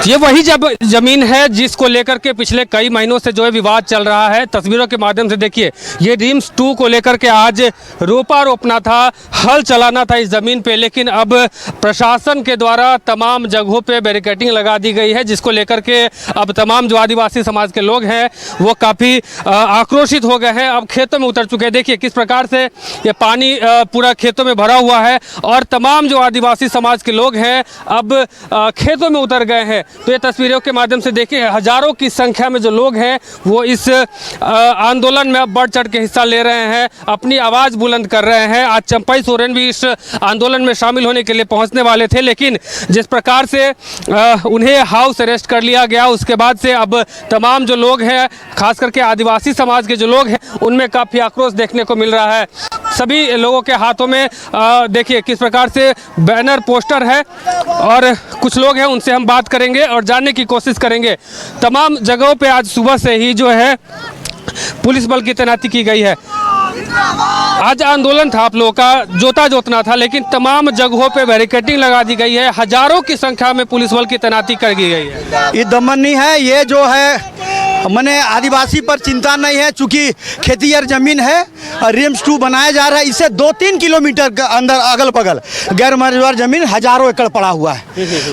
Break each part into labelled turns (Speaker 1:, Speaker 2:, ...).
Speaker 1: ये वही जमीन है जिसको लेकर के पिछले कई महीनों से जो है विवाद चल रहा है। तस्वीरों के माध्यम से देखिए, ये रिम्स 2 को लेकर के आज रोपा रोपना था, हल चलाना था इस ज़मीन पे, लेकिन अब प्रशासन के द्वारा तमाम जगहों पे बैरिकेडिंग लगा दी गई है, जिसको लेकर के अब तमाम जो आदिवासी समाज के लोग हैं वो काफ़ी आक्रोशित हो गए हैं, अब खेतों में उतर चुके हैं। देखिए किस प्रकार से ये पानी पूरा खेतों में भरा हुआ है और तमाम जो आदिवासी समाज के लोग हैं अब खेतों में उतर गए हैं। तो ये तस्वीरों के माध्यम से देखिए, हजारों की संख्या में जो लोग हैं वो इस आंदोलन में अब बढ़ चढ़ के हिस्सा ले रहे हैं, अपनी आवाज़ बुलंद कर रहे हैं। आज चंपाई सोरेन भी इस आंदोलन में शामिल होने के लिए पहुंचने वाले थे, लेकिन जिस प्रकार से उन्हें हाउस अरेस्ट कर लिया गया, उसके बाद से अब तमाम जो लोग हैं, खास करके आदिवासी समाज के जो लोग हैं, उनमें काफ़ी आक्रोश देखने को मिल रहा है। सभी लोगों के हाथों में देखिए किस प्रकार से बैनर पोस्टर है और कुछ लोग हैं, उनसे हम बात करेंगे और जानने की कोशिश करेंगे। तमाम जगहों पे आज सुबह से ही जो है पुलिस बल की तैनाती की गई है। आज आंदोलन था, आप लोगों का जोता जोतना था, लेकिन तमाम जगहों पे बैरिकेडिंग लगा दी गई है, हजारों की संख्या में पुलिस बल की तैनाती कर दी गई है।
Speaker 2: ये दमन है, ये जो है मैंने आदिवासी पर चिंता नहीं है, चूंकि खेतीहर जमीन है और रिम्स 2 बनाया जा रहा है। इससे 2-3 किलोमीटर के अंदर अगल बगल गैर मौजूदा जमीन हजारों एकड़ पड़ा हुआ है,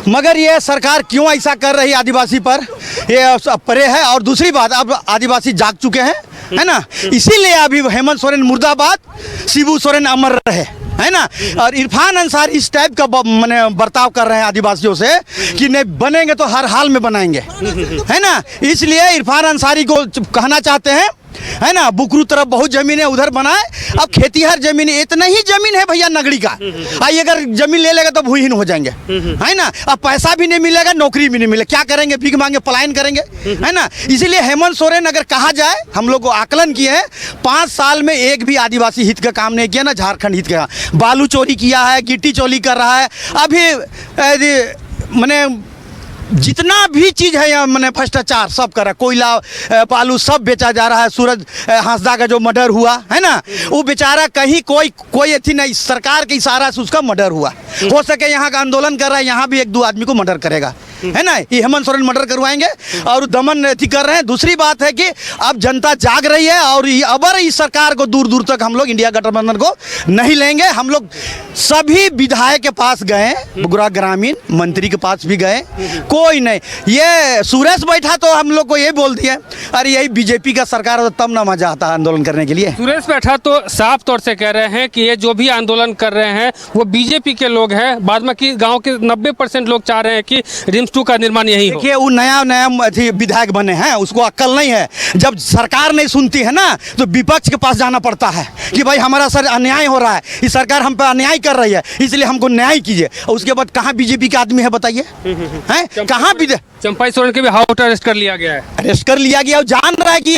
Speaker 2: मगर ये सरकार क्यों ऐसा कर रही है आदिवासी पर, ये परे है। और दूसरी बात, अब आदिवासी जाग चुके हैं, है ना, इसीलिए अभी हेमंत सोरेन मुर्दाबाद, शिबू सोरेन अमर रहे, है ना। और इरफान अंसारी इस टाइप का मैंने बर्ताव कर रहे हैं आदिवासियों से कि नहीं बनेंगे तो हर हाल में बनाएंगे, है ना। इसलिए इरफान अंसारी को कहना चाहते हैं, है ना, बुकरू तरफ बहुत जमीन है, उधर बनाए। अब खेतीहर जमीन, इतना ही जमीन है भैया नगरी का, आई अगर जमीन ले लेगा तो भूहीन हो जाएंगे, है ना। अब पैसा भी नहीं मिलेगा, नौकरी भी नहीं मिलेगा, क्या करेंगे, भीख मांगे पलायन करेंगे, है ना। इसीलिए हेमंत सोरेन अगर कहा जाए, हम लोग को आकलन किए हैं, 5 साल में एक भी आदिवासी हित का काम नहीं किया, ना झारखंड हित का। बालू चोरी किया है, गिट्टी चोरी कर रहा है, अभी मैंने जितना भी चीज़ है यहाँ मैंने भ्रष्टाचार सब करा, कोयला बालू सब बेचा जा रहा है। सूरज हांसदा का जो मर्डर हुआ है ना, वो बेचारा कहीं कोई अथी नहीं, सरकार के इशारा से उसका मर्डर हुआ। हो सके यहाँ का आंदोलन कर रहा है, यहाँ भी 1-2 आदमी को मर्डर करेगा, है ना। ये हेमंत सोरेन मर्डर करवाएंगे और दमन अथी कर रहे हैं। दूसरी बात है कि अब जनता जाग रही है और अबर इस सरकार को दूर दूर तक हम लोग इंडिया गठबंधन को नहीं लेंगे। हम लोग सभी विधायक के पास गए, बगुरा ग्रामीण मंत्री के पास भी गए, कोई नहीं। ये सुरेश बैठा तो हम लोग को ये बोल दिया, अरे यही बीजेपी का सरकार हो तब ना मजा आता है आंदोलन करने के लिए।
Speaker 1: सुरेश बैठा तो साफ तौर से कह रहे हैं कि ये जो भी आंदोलन कर रहे हैं वो बीजेपी के लोग हैं, बाद में कि गाँव के 90% लोग चाह रहे हैं कि रिम्स 2 का निर्माण यही हो।
Speaker 2: देखिए वो नया विधायक बने हैं, उसको अक्ल नहीं है। जब सरकार नहीं सुनती है ना तो विपक्ष के पास जाना पड़ता है कि भाई हमारा सर अन्याय हो रहा है, ये सरकार हम पे अन्याय कर रही है, इसलिए हमको न्याय कीजिए। और उसके बाद कहाँ बीजेपी के आदमी है बताइए, हैं कहाँ?
Speaker 1: चंपाई सोरेन के भी हाउस अरेस्ट कर लिया गया है,
Speaker 2: अरेस्ट कर लिया गया। जान रहा है कि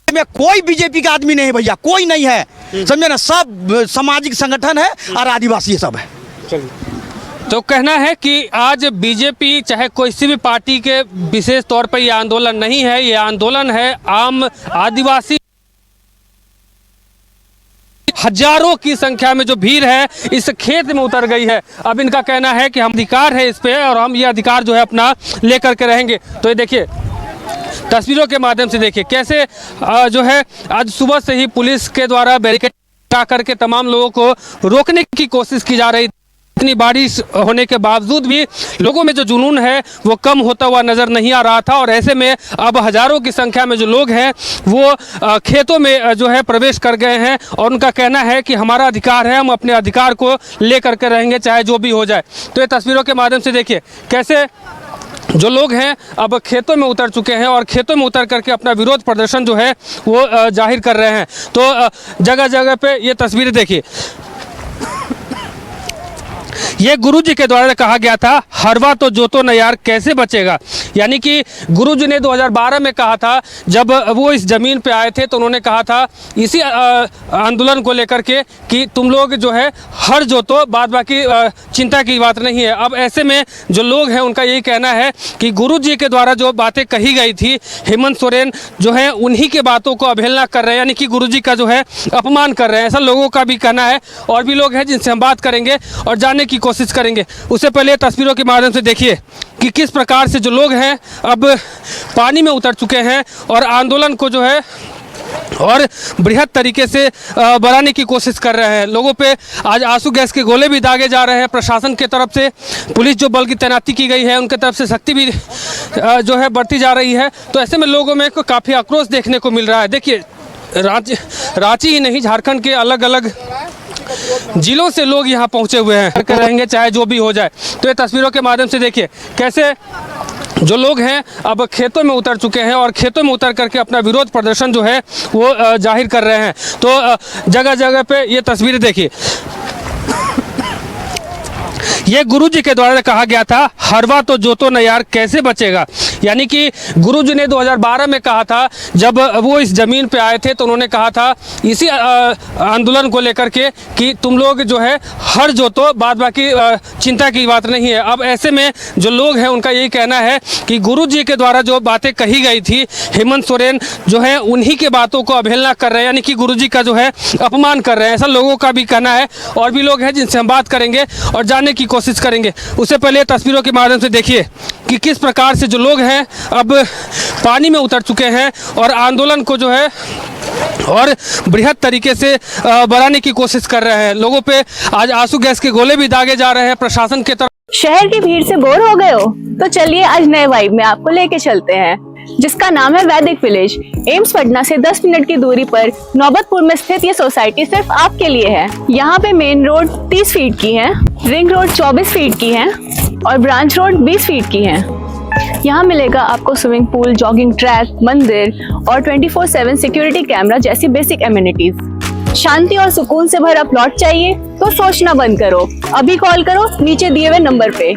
Speaker 2: में कोई बीजेपी का आदमी नहीं है भैया, कोई नहीं है, समझे ना। सब सामाजिक संगठन है और आदिवासी सब है।
Speaker 1: तो कहना है कि आज बीजेपी चाहे किसी भी पार्टी के विशेष तौर पर यह आंदोलन नहीं है, ये आंदोलन है आम आदिवासी। हजारों की संख्या में जो भीड़ है इस खेत में उतर गई है। अब इनका कहना है कि हम अधिकार है इस पे और हम ये अधिकार जो है अपना लेकर के रहेंगे। तो ये देखिए तस्वीरों के माध्यम से देखिए कैसे जो है आज सुबह से ही पुलिस के द्वारा बैरिकेड हटा करके तमाम लोगों को रोकने की कोशिश की जा रही। इतनी बारिश होने के बावजूद भी लोगों में जो जुनून है वो कम होता हुआ नज़र नहीं आ रहा था और ऐसे में अब हजारों की संख्या में जो लोग हैं वो खेतों में जो है प्रवेश कर गए हैं और उनका कहना है कि हमारा अधिकार है, हम अपने अधिकार को लेकर के रहेंगे चाहे जो भी हो जाए। तो ये तस्वीरों के माध्यम से देखिए कैसे जो लोग हैं अब खेतों में उतर चुके हैं और खेतों में उतर करके अपना विरोध प्रदर्शन जो है वो जाहिर कर रहे हैं। तो जगह जगह पे ये तस्वीरें देखिए, ये गुरुजी के द्वारा कहा गया था, हरवा तो जोतो न यार कैसे बचेगा। यानी कि गुरुजी ने 2012 में कहा था, जब वो इस ज़मीन पे आए थे तो उन्होंने कहा था इसी आंदोलन को लेकर के कि तुम लोग जो है हर जोतो, बाद बाकी चिंता की बात नहीं है। अब ऐसे में जो लोग हैं उनका यही कहना है कि गुरुजी के द्वारा जो बातें कही गई थी, हेमंत सोरेन जो है उन्हीं के बातों को अवहेलना कर रहे हैं, यानी कि गुरुजी का जो है अपमान कर रहे हैं, ऐसा लोगों का भी कहना है। और भी लोग हैं जिनसे हम बात करेंगे और जानने की कोशिश कोशिश करेंगे। उससे पहले तस्वीरों के माध्यम से देखिए कि किस प्रकार से जो लोग हैं अब पानी में उतर चुके हैं और आंदोलन को जो है और बृहद तरीके से बढ़ाने की कोशिश कर रहे हैं। लोगों पे आज आंसू गैस के गोले भी दागे जा रहे हैं। प्रशासन की तरफ से पुलिस जो बल की तैनाती की गई है उनकी तरफ से सख्ती भी जो है बढ़ती जा रही है। तो ऐसे में लोगों में काफ़ी आक्रोश देखने को मिल रहा है। देखिए रांची ही नहीं, झारखंड के अलग अलग जिलों से लोग यहाँ पहुँचे हुए हैं, रहेंगे चाहे जो भी हो जाए। तो ये तस्वीरों के माध्यम से देखिए कैसे जो लोग हैं अब खेतों में उतर चुके हैं और खेतों में उतर करके अपना विरोध प्रदर्शन जो है वो जाहिर कर रहे हैं। तो जगह जगह पे ये तस्वीरें देखिए, ये गुरुजी के द्वारा कहा गया था हरवा तो जोतो न यार कैसे बचेगा। यानी कि गुरुजी ने 2012 में कहा था, जब वो इस ज़मीन पे आए थे तो उन्होंने कहा था इसी आंदोलन को लेकर के कि तुम लोग जो है हर जोतो, बाद बाकी चिंता की बात नहीं है। अब ऐसे में जो लोग हैं उनका यही कहना है कि गुरुजी के द्वारा जो बातें कही गई थी, हेमंत सोरेन जो है उन्हीं के बातों को अवहेलना कर रहे हैं, यानी कि गुरुजी का जो है अपमान कर रहे हैं, ऐसा लोगों का भी कहना है। और भी लोग हैं जिनसे हम बात करेंगे और जानने की कोशिश करेंगे। उससे पहले तस्वीरों के माध्यम से देखिए कि किस प्रकार से जो लोग हैं अब पानी में उतर चुके हैं और आंदोलन को जो है और बृहद तरीके से बढ़ाने की कोशिश कर रहे हैं। लोगों पे आज आंसू गैस के गोले भी दागे जा रहे हैं प्रशासन की तरफ।
Speaker 3: शहर की भीड़ से बोर हो गए हो तो चलिए आज नए वाइब में आपको लेके चलते हैं, जिसका नाम है वैदिक विलेज। एम्स पटना से 10 मिनट की दूरी पर नौबतपुर में स्थित ये सोसाइटी सिर्फ आपके लिए है। यहाँ पे मेन रोड 30 फीट की है, रिंग रोड 24 फीट की है और ब्रांच रोड 20 फीट की है। यहाँ मिलेगा आपको स्विमिंग पूल, जॉगिंग ट्रैक, मंदिर और 24/7 सिक्योरिटी कैमरा जैसी बेसिक एमिनिटीज। शांति और सुकून से भरा प्लॉट चाहिए तो सोचना बंद करो, अभी कॉल करो नीचे दिए हुए नंबर पे।